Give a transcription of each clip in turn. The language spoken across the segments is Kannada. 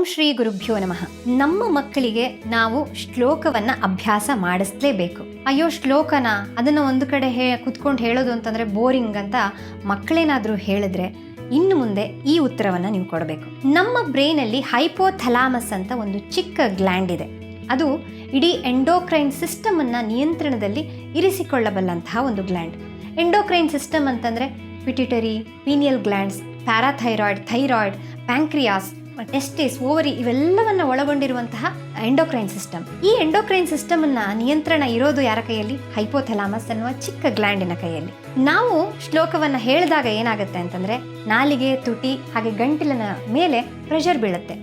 ಶ್ರೀ ಗುರುಭ್ಯೋ ನಮಃ. ನಮ್ಮ ಮಕ್ಕಳಿಗೆ ನಾವು ಶ್ಲೋಕವನ್ನ ಅಭ್ಯಾಸ ಮಾಡಿಸ್ಲೇಬೇಕು. ಅಯ್ಯೋ ಶ್ಲೋಕನ ಅದನ್ನ ಒಂದು ಕಡೆ ಕುತ್ಕೊಂಡು ಹೇಳೋದು ಅಂತಂದ್ರೆ ಬೋರಿಂಗ್ ಅಂತ ಮಕ್ಕಳೇನಾದ್ರೂ ಹೇಳಿದ್ರೆ ಇನ್ನು ಮುಂದೆ ಈ ಉತ್ತರವನ್ನ ನೀವು ಕೊಡಬೇಕು. ನಮ್ಮ ಬ್ರೈನಲ್ಲಿ ಹೈಪೋಥಲಾಮಸ್ ಅಂತ ಒಂದು ಚಿಕ್ಕ ಗ್ಲ್ಯಾಂಡ್ ಇದೆ. ಅದು ಇಡೀ ಎಂಡೋಕ್ರೈನ್ ಸಿಸ್ಟಮ್ ಅನ್ನ ನಿಯಂತ್ರಣದಲ್ಲಿ ಇರಿಸಿಕೊಳ್ಳಬಲ್ಲಂತಹ ಒಂದು ಗ್ಲ್ಯಾಂಡ್. ಎಂಡೋಕ್ರೈನ್ ಸಿಸ್ಟಮ್ ಅಂತಂದ್ರೆ pituitary, pineal glands, parathyroid, thyroid, pancreas, testis, ovary ಇವೆಲ್ಲವನ್ನ ಒಳಗೊಂಡಿರುವಂತಹ ಎಂಡೋಕ್ರೈನ್ ಸಿಸ್ಟಮ್. ಈ ಎಂಡೋಕ್ರೈನ್ ಸಿಸ್ಟಮ್ ಅನ್ನ ನಿಯಂತ್ರಣ ಇರೋದು ಯಾರ ಕೈಯಲ್ಲಿ? ಹೈಪೋಥಲಾಮಸ್ ಅನ್ನುವ ಚಿಕ್ಕ ಗ್ಲ್ಯಾಂಡಿನ ಕೈಯಲ್ಲಿ. ನಾವು ಶ್ಲೋಕವನ್ನ ಹೇಳಿದಾಗ ಏನಾಗುತ್ತೆ ಅಂತಂದ್ರೆ ನಾಲಿಗೆ, ತುಟಿ ಹಾಗೆ ಗಂಟಲಿನ ಮೇಲೆ ಪ್ರೆಷರ್ ಬೀಳುತ್ತೆ.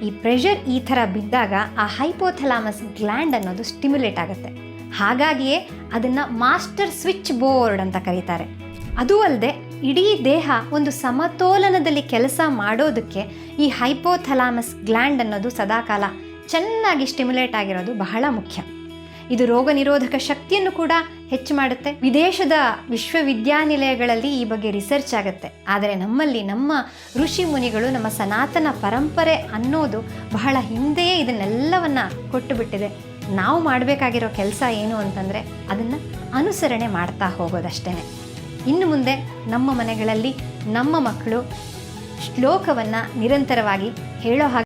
ಈ ಪ್ರೆಷರ್ ಈ ಥರ ಬಿದ್ದಾಗ ಆ ಹೈಪೋಥಲಾಮಸ್ ಗ್ಲ್ಯಾಂಡ್ ಅನ್ನೋದು ಸ್ಟಿಮ್ಯುಲೇಟ್ ಆಗುತ್ತೆ. ಹಾಗಾಗಿಯೇ ಅದನ್ನ ಮಾಸ್ಟರ್ ಸ್ವಿಚ್ ಬೋರ್ಡ್ ಅಂತ ಕರೀತಾರೆ. ಅದೂ ಅಲ್ಲದೆ ಇಡೀ ದೇಹ ಒಂದು ಸಮತೋಲನದಲ್ಲಿ ಕೆಲಸ ಮಾಡೋದಕ್ಕೆ ಈ ಹೈಪೋಥಲಾಮಸ್ ಗ್ಲ್ಯಾಂಡ್ ಅನ್ನೋದು ಸದಾಕಾಲ ಚೆನ್ನಾಗಿ ಸ್ಟಿಮ್ಯುಲೇಟ್ ಆಗಿರೋದು ಬಹಳ ಮುಖ್ಯ. ಇದು ರೋಗ ನಿರೋಧಕ ಶಕ್ತಿಯನ್ನು ಕೂಡ ಹೆಚ್ಚು ಮಾಡುತ್ತೆ. ವಿದೇಶದ ವಿಶ್ವವಿದ್ಯಾನಿಲಯಗಳಲ್ಲಿ ಈ ಬಗ್ಗೆ ರಿಸರ್ಚ್ ಆಗುತ್ತೆ. ಆದರೆ ನಮ್ಮಲ್ಲಿ ನಮ್ಮ ಋಷಿ ಮುನಿಗಳು, ನಮ್ಮ ಸನಾತನ ಪರಂಪರೆ ಅನ್ನೋದು ಬಹಳ ಹಿಂದೆಯೇ ಇದನ್ನೆಲ್ಲವನ್ನ ಕೊಟ್ಟು ಬಿಟ್ಟಿದೆ. ನಾವು ಮಾಡಬೇಕಾಗಿರೋ ಕೆಲಸ ಏನು ಅಂತಂದರೆ ಅದನ್ನು ಅನುಸರಣೆ ಮಾಡ್ತಾ ಹೋಗೋದಷ್ಟೇ. ಇನ್ನು ಮುಂದೆ ನಮ್ಮ ಮನೆಗಳಲ್ಲಿ ನಮ್ಮ ಮಕ್ಕಳು ಶ್ಲೋಕವನ್ನು ನಿರಂತರವಾಗಿ ಹೇಳೋ ಹಾಗೆ